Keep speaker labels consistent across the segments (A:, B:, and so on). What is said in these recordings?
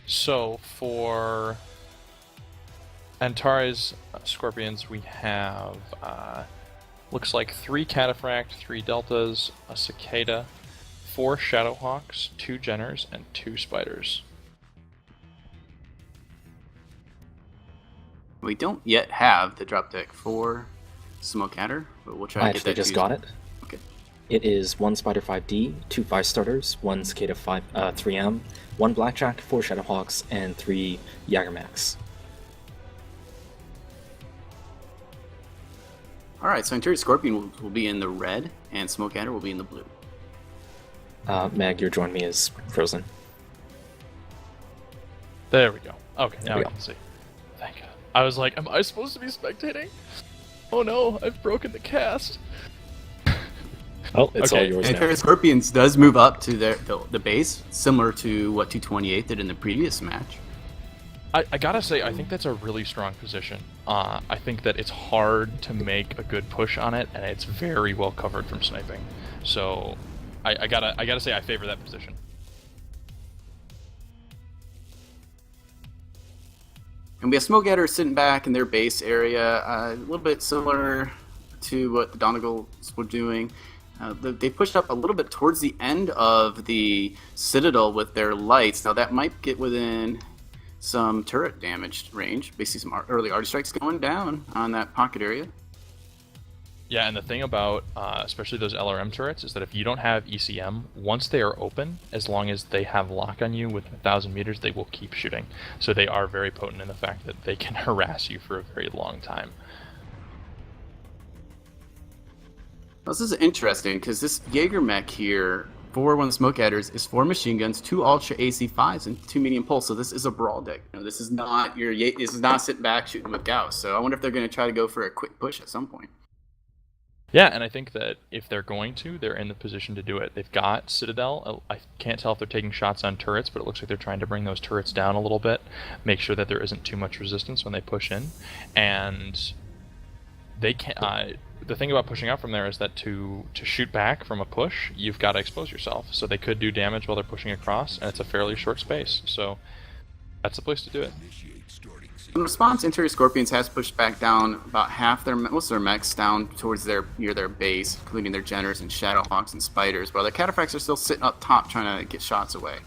A: So for Antares Scorpions, we have looks like 3 Cataphract, 3 Deltas, a Cicada, 4 Shadowhawks, 2 Jenners, and 2 Spiders.
B: We don't yet have the drop deck for Smoke Adder, but we'll try
C: I
B: to get
C: actually
B: that.
C: just got it.
B: Okay.
C: It is 1 Spider 5D, 2 5-starters, 1 Cicada 3M, 1 Blackjack, 4 Shadowhawks, and 3 Jagermax.
B: Alright, so Antares Scorpion will be in the red, and Smoke Adder will be in the blue.
C: Meg, your join me is frozen.
A: There we go. Okay, now
C: we
A: we
C: go.
A: can see. Thank God. I was like, am I supposed to be spectating? Oh no, I've broken the cast.
C: Oh, it's
A: Okay,
C: all yours now.
B: Antares Scorpions does move up to the base, similar to what 228 did in the previous match.
A: I gotta say, I think that's a really strong position. I think that it's hard to make a good push on it, and it's very well covered from sniping. So, I gotta say, I favor that position.
B: And we have Smoke Adder sitting back in their base area, a little bit similar to what the Donagals were doing. They pushed up a little bit towards the end of the Citadel with their lights. Now that might get within some turret damage range. Basically some early arty strikes going down on that pocket area.
A: Yeah, and the thing about especially those LRM turrets is that if you don't have ECM, once they are open, as long as they have lock on you within 1,000 meters, they will keep shooting. So they are very potent in the fact that they can harass you for a very long time.
B: This is interesting because this Jaeger mech here for one of the Smoke Adders is 4 machine guns, 2 Ultra AC5s, and 2 medium pulse. So this is a brawl deck. This is not this is not sitting back shooting with Gauss. So I wonder if they're going to try to go for a quick push at some point.
A: Yeah, and I think that if they're going to, they're in the position to do it. They've got Citadel. I can't tell if they're taking shots on turrets, but it looks like they're trying to bring those turrets down a little bit, make sure that there isn't too much resistance when they push in. And they can't. The thing about pushing out from there is that to shoot back from a push, you've got to expose yourself. So they could do damage while they're pushing across, and it's a fairly short space. So that's the place to do it.
B: In response, Antares Scorpions has pushed back down about most of their mechs down towards near their base, including their Jenners and Shadowhawks and Spiders, while their Cataphracts are still sitting up top trying to get shots away.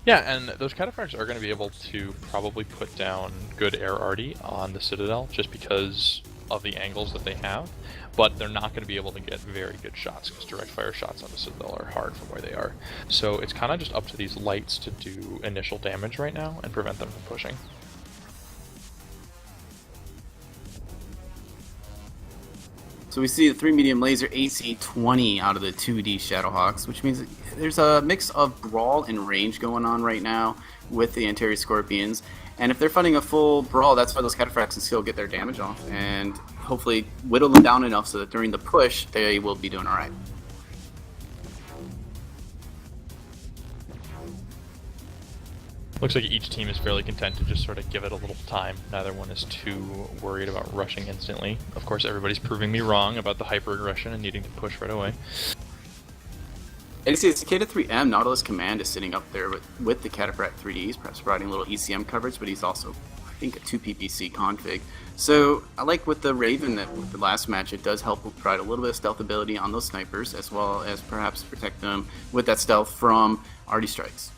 A: Yeah, and those Cataphracts are going to be able to probably put down good air arty on the Citadel, just because of the angles that they have, but they're not going to be able to get very good shots because direct fire shots on the Citadel are hard from where they are. So it's kind of just up to these lights to do initial damage right now and prevent them from pushing.
B: So we see the 3 medium laser AC-20 out of the 2D Shadowhawks, which means there's a mix of brawl and range going on right now with the Antares Scorpions. And if they're fighting a full brawl, that's why those Cataphracts can still get their damage off and hopefully whittle them down enough so that during the push, they will be doing alright.
A: Looks like each team is fairly content to just sort of give it a little time. Neither one is too worried about rushing instantly. Of course, everybody's proving me wrong about the hyper-aggression and needing to push right away.
B: And you see, the Cicada 3M Nautilus Command is sitting up there with the Cataphract 3Ds, perhaps providing a little ECM coverage, but he's also, I think, a 2 PPC config. So I like with the Raven that with the last match, it does help provide a little bit of stealth ability on those snipers, as well as perhaps protect them with that stealth from arty strikes.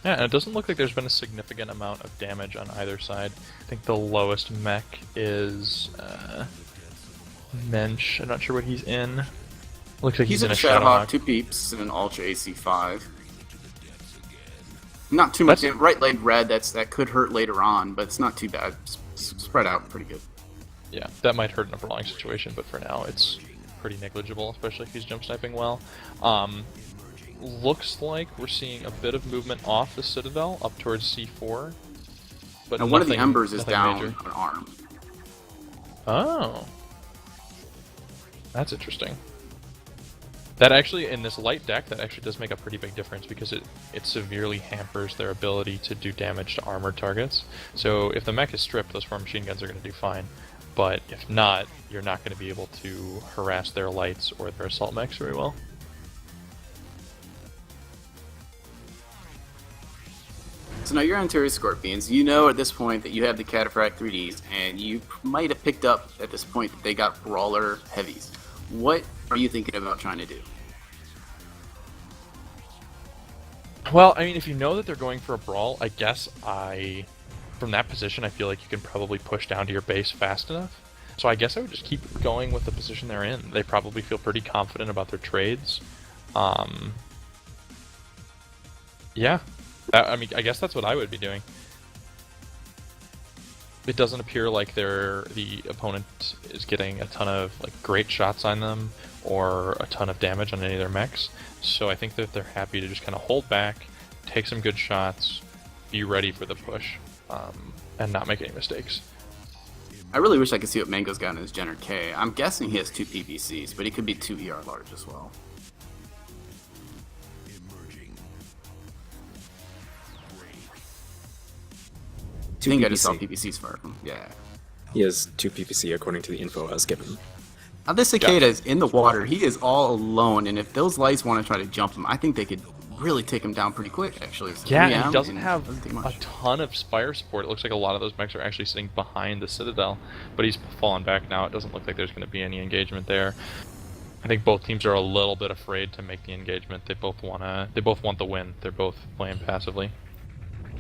A: Yeah, and it doesn't look like there's been a significant amount of damage on either side. I think the lowest mech is Mensch. I'm not sure what he's in. Looks like he's in a Shadowhawk.
B: 2 peeps and an Ultra AC5. Not too much. Right leg red, that could hurt later on, but it's not too bad. Spread out pretty good.
A: Yeah, that might hurt in a brawling situation, but for now it's pretty negligible, especially if he's jump sniping well. Looks like we're seeing a bit of movement off the Citadel up towards C4. But
B: and one of the Embers is down
A: major.
B: an arm.
A: Oh. That's interesting. That actually, in this light deck, that actually does make a pretty big difference because it severely hampers their ability to do damage to armored targets. So if the mech is stripped, those 4 machine guns are going to do fine. But if not, you're not going to be able to harass their lights or their assault mechs very well.
B: So now you're on Antares Scorpions. You know at this point that you have the Cataphract 3Ds, and you might have picked up at this point that they got Brawler Heavies. What are you thinking about trying to do?
A: Well, I mean, if you know that they're going for a brawl, I guess from that position, I feel like you can probably push down to your base fast enough. So I guess I would just keep going with the position they're in. They probably feel pretty confident about their trades. Yeah. I mean, I guess that's what I would be doing. It doesn't appear like the opponent is getting a ton of like great shots on them or a ton of damage on any of their mechs. So I think that they're happy to just kind of hold back, take some good shots, be ready for the push, and not make any mistakes.
B: I really wish I could see what Mango's got in his Jenner K. I'm guessing he has 2 PVCs, but he could be 2 ER large as well. I think I just saw PPCs fire from. Yeah.
D: He has 2 PPC according to the info I was given.
B: Now this Cicada is in the water. He is all alone, and if those lights want to try to jump him, I think they could really take him down pretty quick, actually. So
A: Yeah, and he doesn't have a ton of Spire support. It looks like a lot of those mechs are actually sitting behind the Citadel, but he's fallen back now. It doesn't look like there's going to be any engagement there. I think both teams are a little bit afraid to make the engagement. They both want the win. They're both playing passively.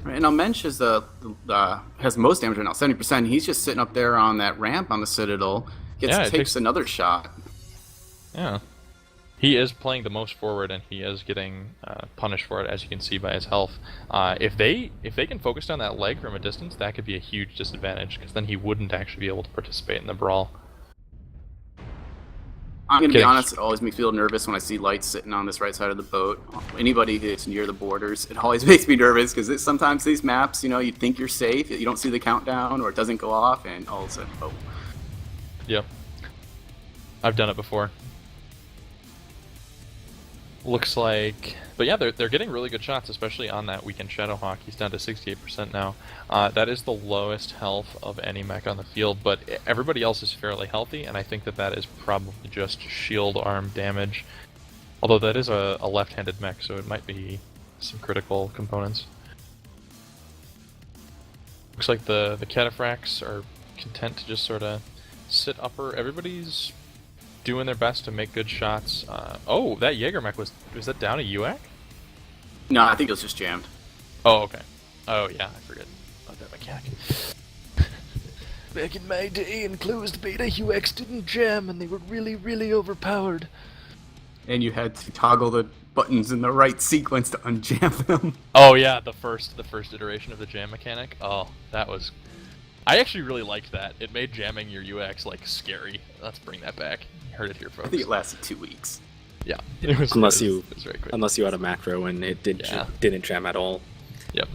B: Right, and now Mensch is has most damage right now, 70%. He's just sitting up there on that ramp on the Citadel. Takes another shot.
A: Yeah. He is playing the most forward, and he is getting punished for it, as you can see by his health. If they can focus down that leg from a distance, that could be a huge disadvantage, because then he wouldn't actually be able to participate in the brawl.
B: I'm going to be honest, it always makes me feel nervous when I see lights sitting on this right side of the boat. Anybody that's near the borders, it always makes me nervous, because sometimes these maps, you think you're safe, you don't see the countdown, or it doesn't go off, and all of a sudden, oh.
A: Yep. I've done it before. Looks like... But yeah, they're getting really good shots, especially on that Weekend Shadowhawk. He's down to 68% now. That is the lowest health of any mech on the field, but everybody else is fairly healthy, and I think that is probably just shield arm damage. Although that is a left-handed mech, so it might be some critical components. Looks like the Cataphracts are content to just sort of sit upper. Everybody's doing their best to make good shots. Oh, that Jaeger mech was that down a UAC?
B: No, I think it was just jammed.
A: Oh, okay. Oh, yeah, I forget about that mechanic. Back in my day in closed beta, UX didn't jam, and they were really, really overpowered.
B: And you had to toggle the buttons in the right sequence to unjam them.
A: Oh yeah, the first iteration of the jam mechanic. Oh, that was... I actually really liked that. It made jamming your UX like scary. Let's bring that back. You heard it here, folks.
B: I think it lasted 2 weeks.
A: Yeah.
D: Unless
A: it was very quick.
D: you had a macro and it didn't jam at all.
A: Yep.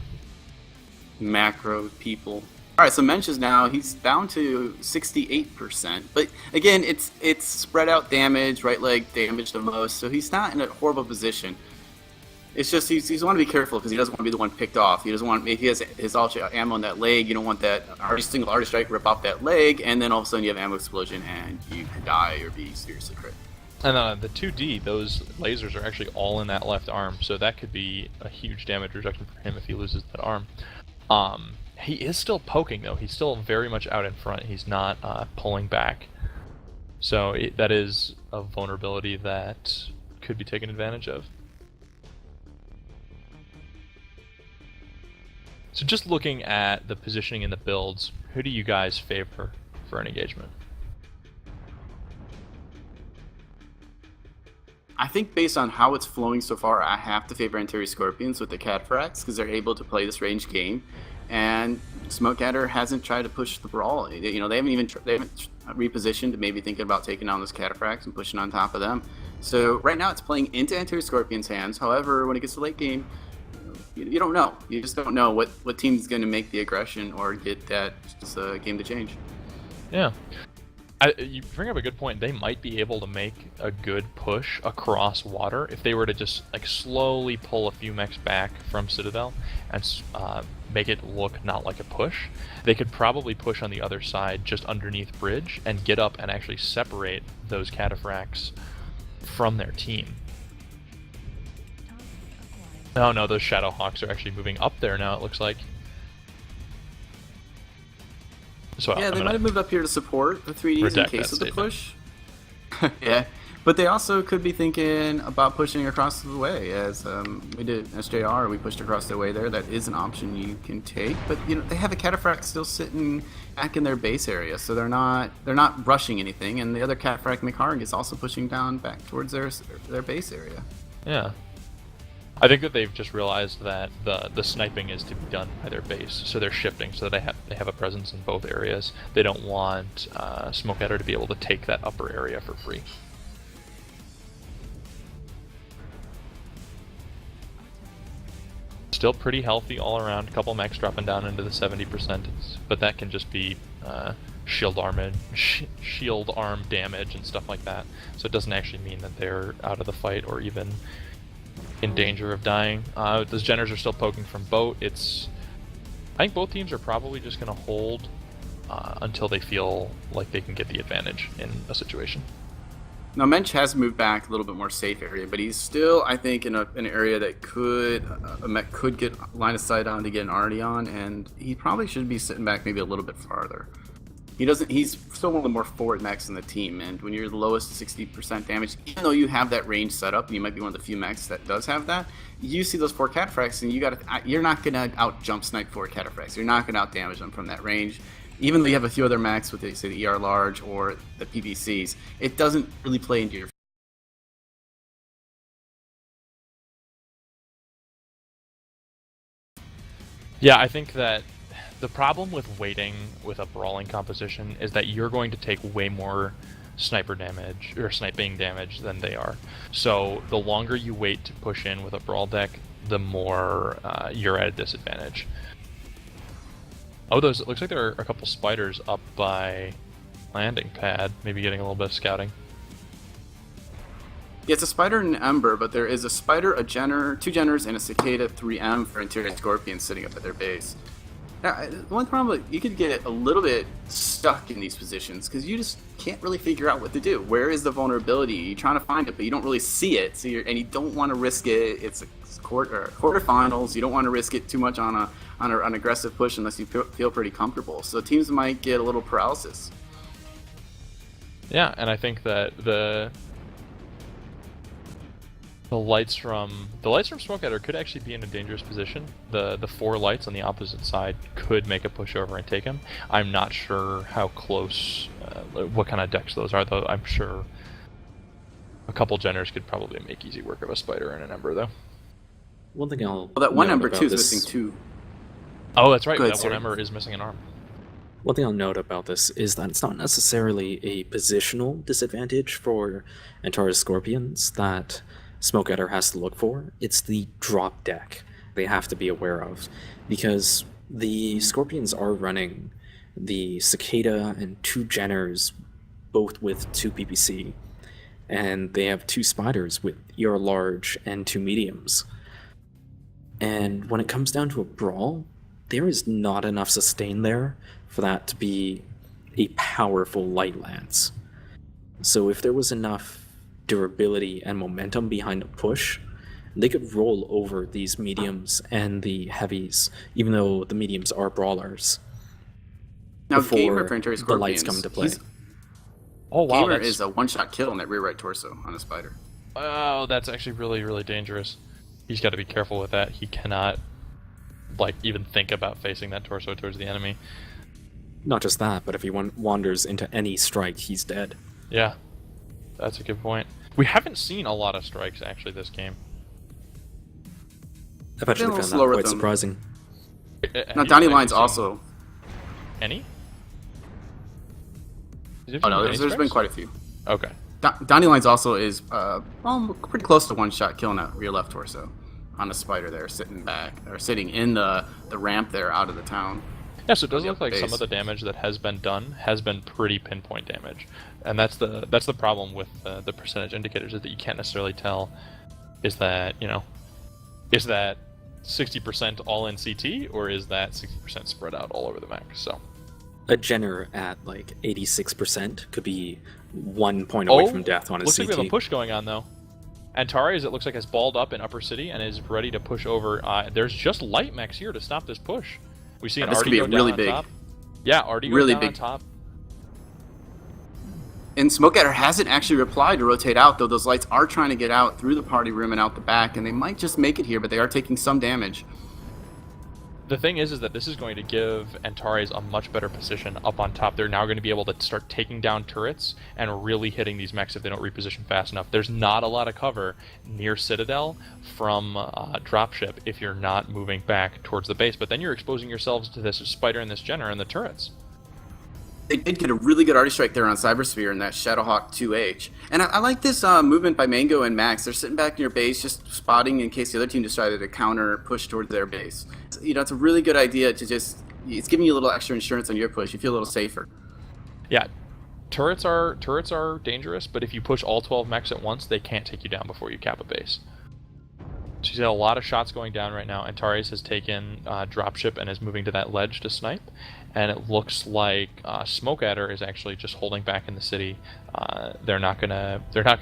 B: Macro people. Alright, so Mensch is now, he's down to 68%. But again, it's spread out damage, right leg damage the most, so he's not in a horrible position. It's just he's want to be careful because he doesn't want to be the one picked off. He doesn't want, if he has his ultra ammo on that leg, you don't want that single artist strike rip off that leg, and then all of a sudden you have ammo explosion and you could die or be seriously crit.
A: And the 2D, those lasers are actually all in that left arm, so that could be a huge damage reduction for him if he loses that arm. He is still poking though. He's still very much out in front. He's not pulling back. So that is a vulnerability that could be taken advantage of. So just looking at the positioning in the builds, who do you guys favor for an engagement?
B: I think based on how it's flowing so far, I have to favor Antares Scorpions with the Cataphracts because they're able to play this range game, and Smokeadder hasn't tried to push the brawl. They haven't repositioned to maybe thinking about taking down those Cataphracts and pushing on top of them. So right now it's playing into Antares Scorpions' hands. However, when it gets to late game, you don't know. You just don't know what team's going to make the aggression or get that just a game to change.
A: Yeah. You bring up a good point. They might be able to make a good push across water if they were to just like slowly pull a few mechs back from Citadel and make it look not like a push. They could probably push on the other side just underneath bridge and get up and actually separate those Cataphracts from their team. Oh no, those Shadow Hawks are actually moving up there now, it looks like. So
B: Yeah, they might have moved up here to support the 3Ds in case of the push. Yeah, but they also could be thinking about pushing across the way, as we did SJR. We pushed across the way there. That is an option you can take, but they have a Cataphract still sitting back in their base area, so they're not rushing anything. And the other Cataphract Mikarg is also pushing down back towards their base area.
A: Yeah. I think that they've just realized that the sniping is to be done by their base, so they're shifting so that they have a presence in both areas. They don't want Smoke Adder to be able to take that upper area for free. Still pretty healthy all around. A couple mechs dropping down into the 70%, but that can just be shield arm damage and stuff like that. So it doesn't actually mean that they're out of the fight or even in danger of dying. Those Jenners are still poking from boat. I think both teams are probably just going to hold until they feel like they can get the advantage in a situation.
B: Now, Mensch has moved back a little bit more safe area, but he's still, I think, in an area that a mech could get line of sight on to get an arty on, and he probably should be sitting back maybe a little bit farther. He's still one of the more forward mechs in the team, and when you're the lowest 60% damage, even though you have that range set up, and you might be one of the few mechs that does have that, you see those 4 Cataphracts, and you're not going to out jump snipe 4 Cataphracts. You're not going to out damage them from that range. Even though you have a few other mechs with, say, the ER large or the PVCs, it doesn't really play into your.
A: Yeah, I think that the problem with waiting with a brawling composition is that you're going to take way more sniper damage or sniping damage than they are. So the longer you wait to push in with a brawl deck, the more you're at a disadvantage. Oh, it looks like there are a couple spiders up by landing pad, maybe getting a little bit of scouting.
B: Yeah, it's a spider and an ember, but there is a spider, a Jenner, 2 Jenners, and a Cicada 3M for interior scorpions sitting up at their base. Now, one problem, you could get a little bit stuck in these positions because you just can't really figure out what to do. Where is the vulnerability? You're trying to find it, but you don't really see it, so and you don't want to risk it. It's a quarterfinals. You don't want to risk it too much on an aggressive push unless you feel pretty comfortable. So teams might get a little paralysis.
A: Yeah, and I think that the lights from Smoke Adder could actually be in a dangerous position. The 4 lights on the opposite side could make a pushover and take him. I'm not sure how close, what kind of decks those are, though. I'm sure a couple Jenners could probably make easy work of a spider and an ember, though.
D: One thing
B: Well, that one ember too is missing 2.
A: Oh, that's right.
B: Ahead,
A: that one ember is missing an arm.
D: One thing I'll note about this is that it's not necessarily a positional disadvantage for Antares Scorpions that Smoke Adder has to look for. It's the drop deck they have to be aware of, because the Scorpions are running the Cicada and 2 Jenners, both with 2 PPC, and they have 2 Spiders with ER large and 2 mediums. And when it comes down to a brawl, there is not enough sustain there for that to be a powerful light lance. So if there was enough durability and momentum behind a push, they could roll over these mediums and the heavies, even though the mediums are brawlers.
B: Now,
D: before
B: Gamer for Antares
D: the lights
B: Scorpions,
D: come into play.
A: Oh wow,
B: Gamer is a one-shot kill on that rear right torso on a spider.
A: Oh, that's actually really, really dangerous. He's got to be careful with that. He cannot, even think about facing that torso towards the enemy.
D: Not just that, but if he wanders into any strike, he's dead.
A: Yeah, that's a good point. We haven't seen a lot of strikes, actually, this game.
D: I've actually
B: Been a
D: found
B: little
D: that quite
B: slower
D: surprising.
B: Now, Donnie Line's also.
A: Any?
B: Oh no, there's been quite a few.
A: Okay.
B: Donnie Line's also is pretty close to one-shot killing that rear left torso on a spider there, sitting in the ramp there out of the town.
A: Yeah, so it does look like
B: base.
A: some of the damage that has been done has been pretty pinpoint damage, and that's the problem with the percentage indicators, is that you can't necessarily tell. Is that 60% all in CT, or is that 60% spread out all over the map? So
D: A Jenner at 86% could be 1 point away from death on his
A: looks
D: CT.
A: like we have a push going on though. Antares, it looks like, has balled up in Upper City and is ready to push over. There's just light mechs here to stop this push. We see an
B: This could
A: Artie
B: be
A: go down
B: really
A: on
B: big.
A: top. Yeah, Artie goes
B: Really
A: down
B: big.
A: on top.
B: And Smoke Adder hasn't actually replied to rotate out, though those lights are trying to get out through the party room and out the back, and they might just make it here, but they are taking some damage.
A: The thing is that this is going to give Antares a much better position up on top. They're now going to be able to start taking down turrets and really hitting these mechs if they don't reposition fast enough. There's not a lot of cover near Citadel from dropship if you're not moving back towards the base, but then you're exposing yourselves to this Spider and this Jenner and the turrets.
B: They did get a really good arty strike there on Cybersphere in that Shadowhawk 2H. And I like this movement by Mango and Max. They're sitting back in your base, just spotting in case the other team decided to counter push towards their base. You know, it's a really good idea to just, it's giving you a little extra insurance on your push. You feel a little safer.
A: Yeah, turrets are dangerous, but if you push all 12 mechs at once, they can't take you down before you cap a base. She's got a lot of shots going down right now. Antares has taken dropship and is moving to that ledge to snipe, and it looks like Smoke Adder is actually just holding back in the city. They're not gonna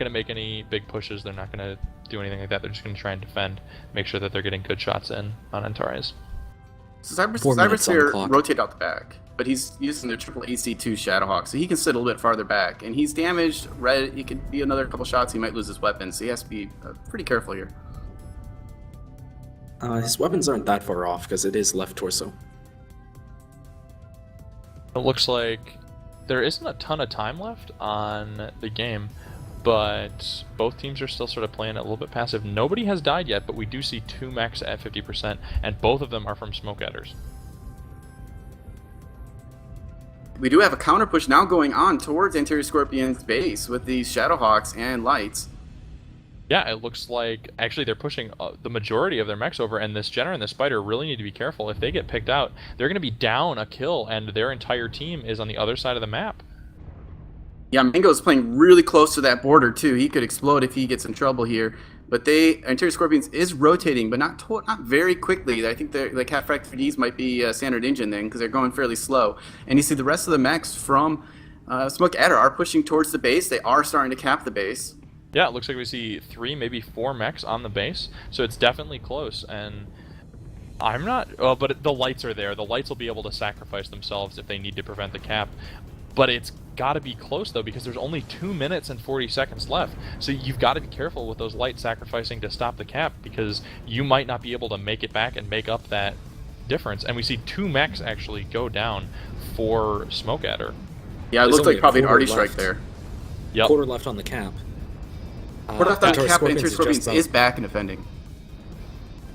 A: make any big pushes. They're not gonna do anything like that. They're just gonna try and defend, make sure that they're getting good shots in on Antares.
B: So
D: 4 minutes on the
B: Cybersphere
D: clock.
B: rotate out the back, but he's using their triple AC2 Shadowhawk, so he can sit a little bit farther back. And he's damaged. Red, he could be another couple shots, he might lose his weapon, so he has to be pretty careful here.
D: His weapons aren't that far off because it is left torso.
A: It looks like there isn't a ton of time left on the game, but both teams are still sort of playing it a little bit passive. Nobody has died yet, but we do see 2 mechs at 50%, and both of them are from Smoke Adders.
B: We do have a counter push now going on towards Antares Scorpion's base with these Shadowhawks and lights.
A: Yeah, it looks like actually they're pushing the majority of their mechs over, and this Jenner and this Spider really need to be careful. If they get picked out, they're going to be down a kill, and their entire team is on the other side of the map.
B: Yeah, Mango's playing really close to that border too. He could explode if he gets in trouble here. But Antares Scorpions is rotating, but not very quickly. I think the Cat Frac 3Ds might be standard engine then, because they're going fairly slow. And you see the rest of the mechs from Smoke Adder are pushing towards the base. They are starting to cap the base.
A: Yeah, it looks like we see 3, maybe 4 mechs on the base, so it's definitely close, and I'm not... Oh, but the lights are there. The lights will be able to sacrifice themselves if they need to prevent the cap, but it's got to be close, though, because there's only 2 minutes and 40 seconds left, so you've got to be careful with those lights sacrificing to stop the cap, because you might not be able to make it back and make up that difference, and we see 2 mechs actually go down for Smoke Adder.
B: Yeah, it
D: There's
B: looks
D: only
B: like probably an
D: a quarter
B: arty strike
D: left.
B: there.
A: Yep.
D: Quarter left on the cap.
B: We're left on the
D: Antares
B: cap, but
D: Scorpions
B: Antares
D: is
B: Scorpions
D: just out.
B: is back and defending.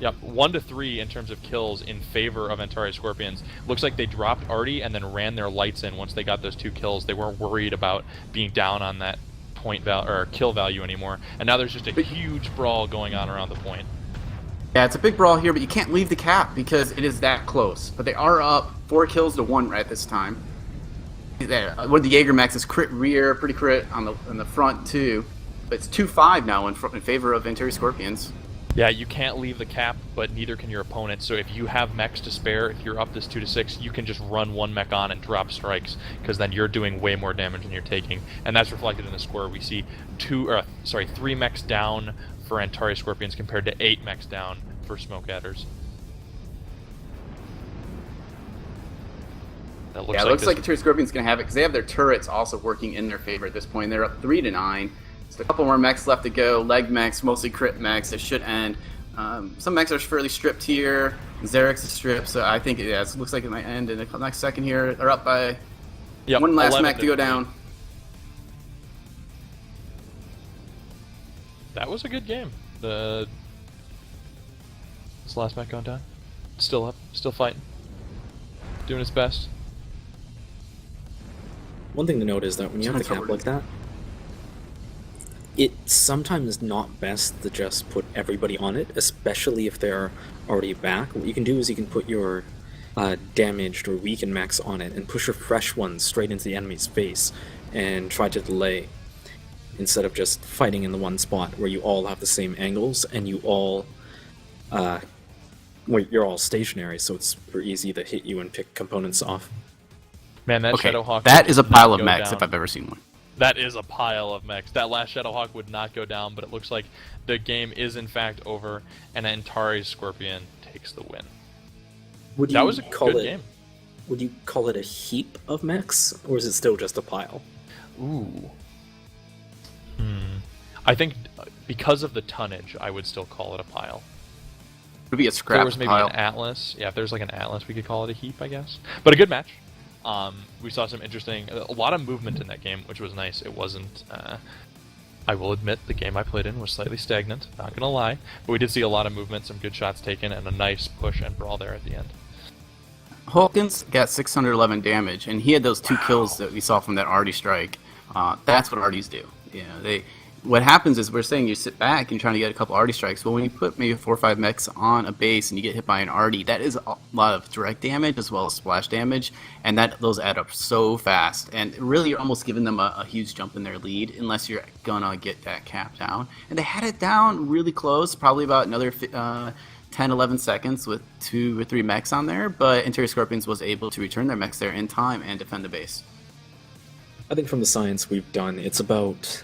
A: Yep, 1 to 3 in terms of kills in favor of Antares Scorpions. Looks like they dropped Artie and then ran their lights in once they got those 2 kills. They weren't worried about being down on that point value or kill value anymore. And now there's just a huge brawl going on around the point.
B: Yeah, it's a big brawl here, but you can't leave the cap because it is that close. But they are up 4 kills to 1 right this time. There, one of the Jaeger Max is crit rear, pretty crit on the front too. But it's 2-5 now in favor of Antares Scorpions.
A: Yeah, you can't leave the cap, but neither can your opponent. So if you have mechs to spare, if you're up this 2 to 6, you can just run 1 mech on and drop strikes, because then you're doing way more damage than you're taking. And that's reflected in the score. We see 3 mechs down for Antares Scorpions compared to 8 mechs down for Smoke Adders. That looks
B: Yeah, it looks like Antares Scorpions going to have it because they have their turrets also working in their favor at this point. They're up 3 to 9. Just a couple more mechs left to go. Leg mechs, mostly crit mechs. It should end. Some mechs are fairly stripped here. Xerix is stripped, so I think it looks like it might end in the next second here. They're up by one last mech to go down.
A: That was a good game. This last mech going down. Still up, still fighting. Doing its best.
D: One thing to note is that when you have the cap like that, it's sometimes not best to just put everybody on it, especially if they're already back. What you can do is you can put your damaged or weakened mechs on it and push your fresh ones straight into the enemy's face and try to delay, instead of just fighting in the one spot where you all have the same angles and you all you're all stationary, so it's super easy to hit you and pick components off.
A: Man, that
B: Okay,
A: Shadowhawk...
B: that is a pile of
A: go
B: mechs
A: down.
B: if I've ever seen one.
A: That is a pile of mechs. That last Shadowhawk would not go down, but it looks like the game is in fact over, and Antares Scorpion takes the win.
D: Would you
A: That was a
D: call
A: good
D: it?
A: game.
D: Would you call it a heap of mechs, or is it still just a pile?
A: Ooh. I think because of the tonnage, I would still call it a pile.
B: Would be a
A: If
B: scrap
A: there was maybe
B: pile.
A: an Atlas. Yeah, if there's like an Atlas, we could call it a heap, I guess. But a good match. We saw some interesting, a lot of movement in that game, which was nice. It wasn't, I will admit, the game I played in was slightly stagnant, not gonna lie. But we did see a lot of movement, some good shots taken, and a nice push and brawl there at the end.
B: Hawkins got 611 damage, and he had those 2 kills that we saw from that Artie strike. That's what Arties do. What happens is we're saying you sit back and you're trying to get a couple Artie strikes. Well, when you put maybe 4 or 5 mechs on a base and you get hit by an Artie, that is a lot of direct damage as well as splash damage, and those add up so fast. And really, you're almost giving them a huge jump in their lead unless you're gonna get that cap down. And they had it down really close, probably about another 10, 11 seconds with 2 or 3 mechs on there, but Interior Scorpions was able to return their mechs there in time and defend the base.
D: I think from the science we've done, it's about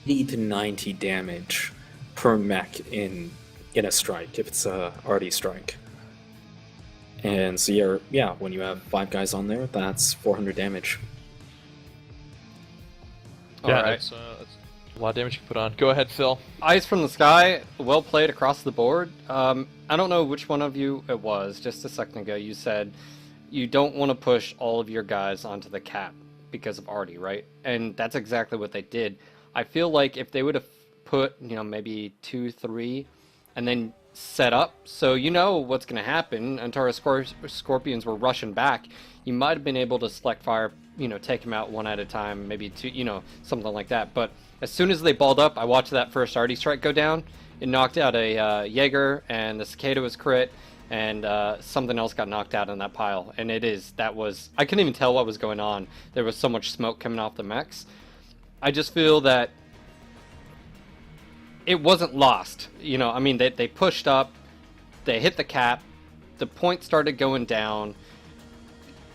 D: 80 to 90 damage per mech in a strike, if it's a arty strike. And so when you have 5 guys on there, that's 400 damage.
A: Yeah,
E: Alright.
A: that's a lot of damage you put on. Go ahead, Phil.
E: Eyes from the sky, well played across the board. I don't know which one of you it was. Just a second ago, you said you don't want to push all of your guys onto the cap because of Artie, right? And that's exactly what they did. I feel like if they would have put, maybe 2, 3, and then set up, so you know what's going to happen. Antares Scorpions were rushing back. You might have been able to select fire, take them out one at a time, maybe 2, something like that. But as soon as they balled up, I watched that first Artie strike go down. It knocked out a Jaeger, and the Cicada was crit, and something else got knocked out in that pile. And I couldn't even tell what was going on. There was so much smoke coming off the mechs. I just feel that it wasn't lost. They pushed up, they hit the cap, the point started going down.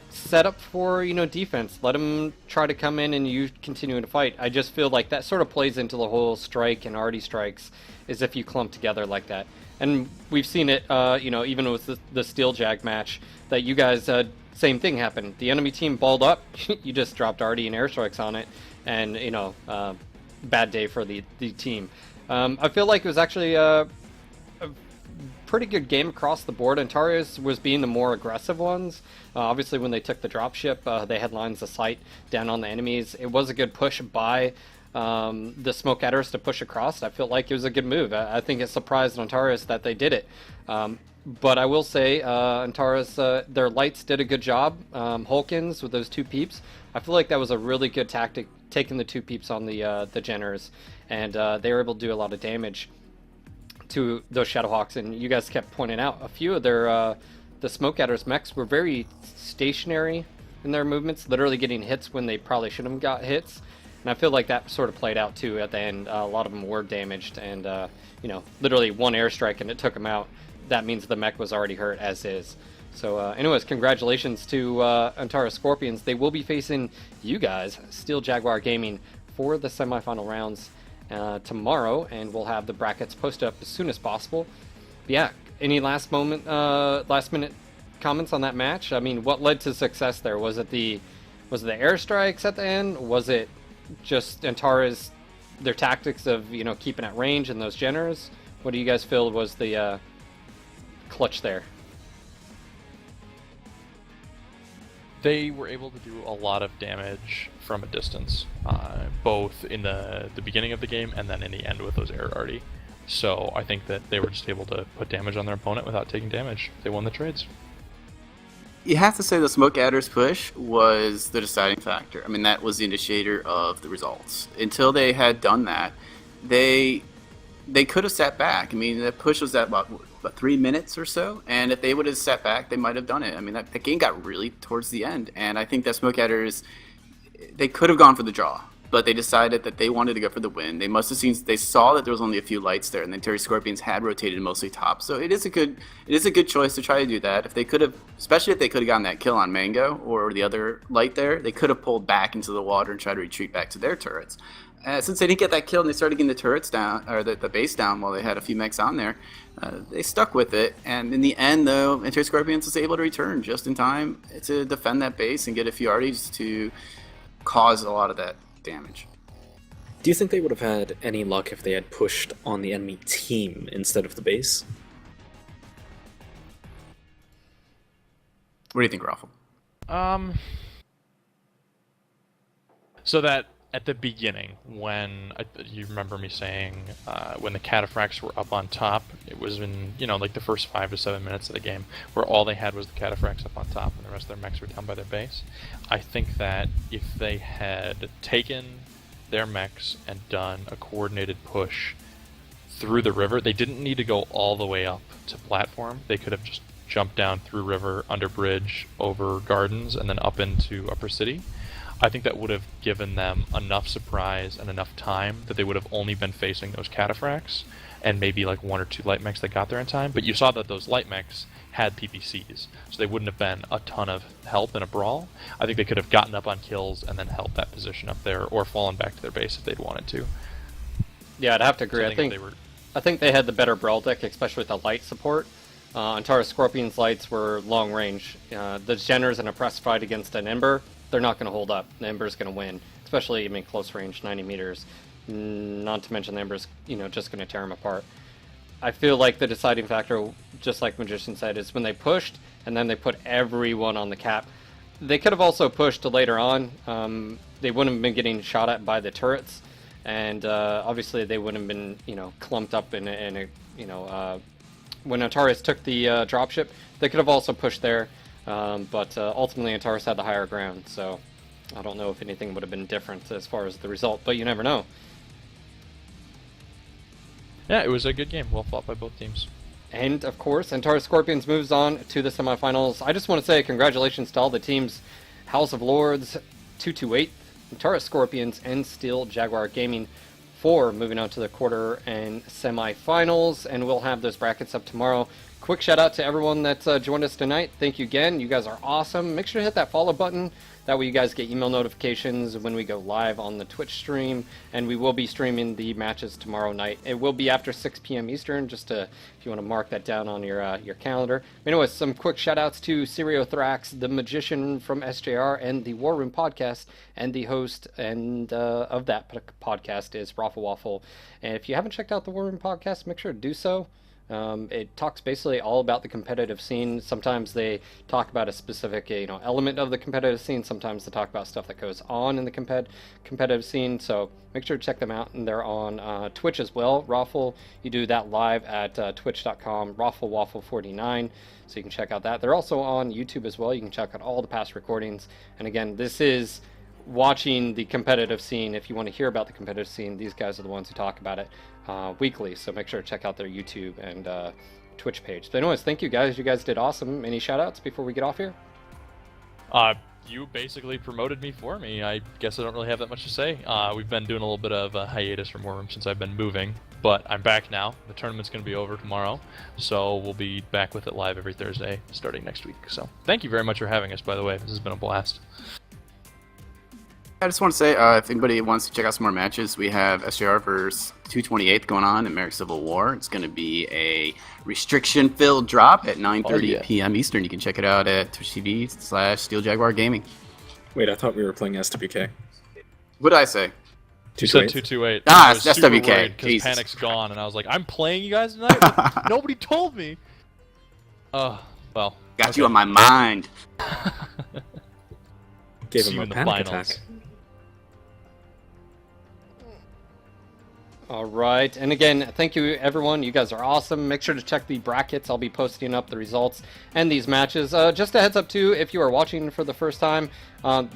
E: Set up for, defense. Let them try to come in and you continue to fight. I just feel like that sort of plays into the whole strike and arty strikes, is if you clump together like that. And we've seen it, even with the Steel Jag match, that you guys, same thing happened. The enemy team balled up, you just dropped arty and airstrikes on it, and, bad day for the team. I feel like it was actually a pretty good game across the board. Antares was being the more aggressive ones. Obviously, when they took the dropship, they had lines of sight down on the enemies. It was a good push by the Smoke Adders to push across. I feel like it was a good move. I think it surprised Antares that they did it. But I will say, Antares, their lights did a good job. Hulkins with those 2 peeps. I feel like that was a really good tactic, taking the 2 peeps on the Jenners, and they were able to do a lot of damage to those Shadowhawks. And you guys kept pointing out a few of their the Smoke Adders mechs were very stationary in their movements, literally getting hits when they probably shouldn't have got hits. And I feel like that sort of played out too at the end. A lot of them were damaged, and literally 1 airstrike and it took them out. That means the mech was already hurt as is. So anyways, congratulations to Antares Scorpions. They will be facing you guys, Steel Jaguar Gaming, for the semifinal rounds tomorrow, and we'll have the brackets posted up as soon as possible. But yeah, any last minute comments on that match? I mean, what led to success there? Was it the airstrikes at the end? Was it just Antares, their tactics of keeping at range and those Jenners? What do you guys feel was the clutch there?
A: They were able to do a lot of damage from a distance, both in the beginning of the game and then in the end with those air arty. So I think that they were just able to put damage on their opponent without taking damage. They won the trades.
B: You have to say the Smoke Adders push was the deciding factor. I mean, that was the initiator of the results. Until they had done that, they could have sat back. I mean, the push was at about 3 minutes or so, and if they would have sat back, they might have done it. I mean, that game got really towards the end, and I think that Smoke Adders, they could have gone for the draw. but they decided that they wanted to go for the win. They must have they saw that there was only a few lights there, and the Antares Scorpions had rotated mostly top. So it is a good choice to try to do that. If they could have, especially if they could have gotten that kill on Mango or the other light there, they could have pulled back into the water and tried to retreat back to their turrets. Since they didn't get that kill and they started getting the turrets down, or the base down while they had a few mechs on there, they stuck with it. And in the end, though, Antares Scorpions was able to return just in time to defend that base and get a few arties to cause a lot of that damage.
D: Do you think they would have had any luck if they had pushed on the enemy team instead of the base?
B: What do you think, Raffle?
A: So that at the beginning, when you remember me saying when the cataphracts were up on top, it was in like the first 5 to 7 minutes of the game, where all they had was the cataphracts up on top, and the rest of their mechs were down by their base. I think that if they had taken their mechs and done a coordinated push through the river, they didn't need to go all the way up to platform. They could have just jumped down through river, under bridge, over gardens, and then up into upper city. I think that would have given them enough surprise and enough time that they would have only been facing those cataphracts and maybe like 1 or 2 light mechs that got there in time. But you saw that those light mechs had PPCs, so they wouldn't have been a ton of help in a brawl. I think they could have gotten up on kills and then held that position up there, or fallen back to their base if they'd wanted to.
E: Yeah, I'd have to agree.
A: So
E: I think they had the better brawl deck, especially with the light support. Antares Scorpion's lights were long range. The Jenners in a press fight against an Ember, they're not going to hold up. The Ember's going to win, especially close range, 90 meters. Not to mention the Ember's just going to tear them apart. I feel like the deciding factor, just like Magician said, is when they pushed and then they put everyone on the cap. They could have also pushed later on. They wouldn't have been getting shot at by the turrets, and obviously they wouldn't have been clumped up in a when Antares took the dropship. They could have also pushed there. But ultimately Antares had the higher ground, so I don't know if anything would have been different as far as the result, but you never know.
A: Yeah, it was a good game. Well fought by both teams.
E: And, of course, Antares Scorpions moves on to the semifinals. I just want to say congratulations to all the teams. House of Lords 228, Antares Scorpions, and Steel Jaguar Gaming for moving on to the quarter and semifinals, and we'll have those brackets up tomorrow. Quick shout out to everyone that joined us tonight. Thank you again. You guys are awesome. Make sure to hit that follow button. That way you guys get email notifications when we go live on the Twitch stream. And we will be streaming the matches tomorrow night. It will be after 6 p.m. Eastern, just to, if you want to mark that down on your calendar. Anyways, some quick shout outs to Seriothrax, the Magician from SJR, and the War Room podcast. And the host of that podcast is Raffle Waffle. And if you haven't checked out the War Room podcast, make sure to do so. It talks basically all about the competitive scene. Sometimes they talk about a specific element of the competitive scene. Sometimes they talk about stuff that goes on in the competitive scene. So make sure to check them out. And they're on Twitch as well. Raffle, you do that live at twitch.com, RaffleWaffle49. So you can check out that. They're also on YouTube as well. You can check out all the past recordings. And again, this is watching the competitive scene. If you want to hear about the competitive scene, these guys are the ones who talk about it weekly, so make sure to check out their YouTube and Twitch page. But anyways, thank you guys. You guys did awesome. Any shout outs before we get off here?
A: You basically promoted me for me. I guess I don't really have that much to say. We've been doing a little bit of a hiatus from War Room since I've been moving, but I'm back now. The tournament's going to be over tomorrow, so we'll be back with it live every Thursday starting next week. So thank you very much for having us, by the way. This has been a blast.
B: I just want to say, if anybody wants to check out some more matches, we have SJR vs 228 going on in Merrick Civil War. It's going to be a restriction-filled drop at 9:30 p.m. Eastern. You can check it out at twitch.tv/Steel Jaguar Gaming.
D: Wait, I thought we were playing SWK.
B: What did I say?
A: You said 228.
B: Ah, it's SWK.
A: Because Panic's gone, and I was like, I'm playing you guys tonight? Nobody told me. Well.
B: Got you on my mind.
D: Gave
A: See
D: him
A: you
D: a
A: in the
D: panic
A: finals.
D: attack.
E: All right, and again, thank you everyone. You guys are awesome. Make sure to check the brackets. I'll be posting up the results and these matches. Just a heads up too, if you are watching for the first time,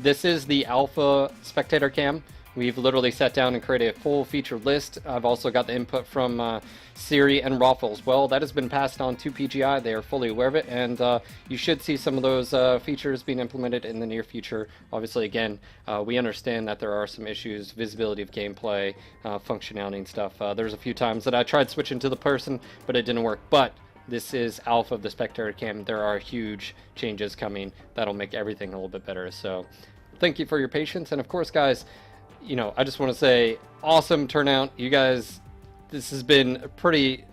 E: this is the alpha spectator cam. We've literally sat down and created a full feature list. I've also got the input from Siri and Raffle as well. That has been passed on to PGI. They are fully aware of it, and you should see some of those features being implemented in the near future. Obviously, again, we understand that there are some issues, visibility of gameplay, functionality and stuff. There's a few times that I tried switching to the person, but it didn't work. But this is alpha of the spectator cam. There are huge changes coming that'll make everything a little bit better. So thank you for your patience. And of course, guys, you know, I just want to say awesome turnout. You guys, this has been pretty,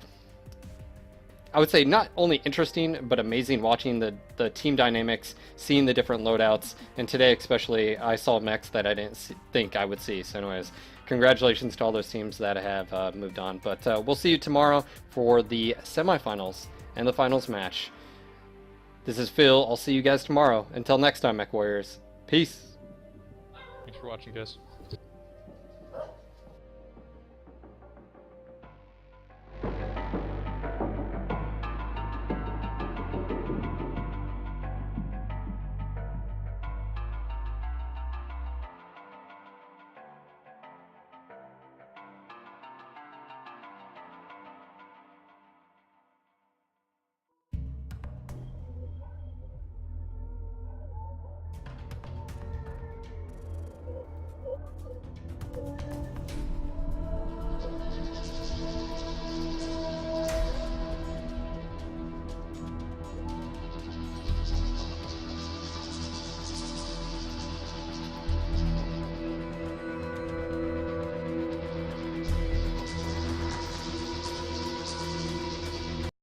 E: I would say, not only interesting, but amazing watching the team dynamics, seeing the different loadouts. And today, especially, I saw mechs that I didn't think I would see. So anyways, congratulations to all those teams that have moved on. But we'll see you tomorrow for the semifinals and the finals match. This is Phil. I'll see you guys tomorrow. Until next time, Mech Warriors. Peace.
A: Thanks for watching, guys.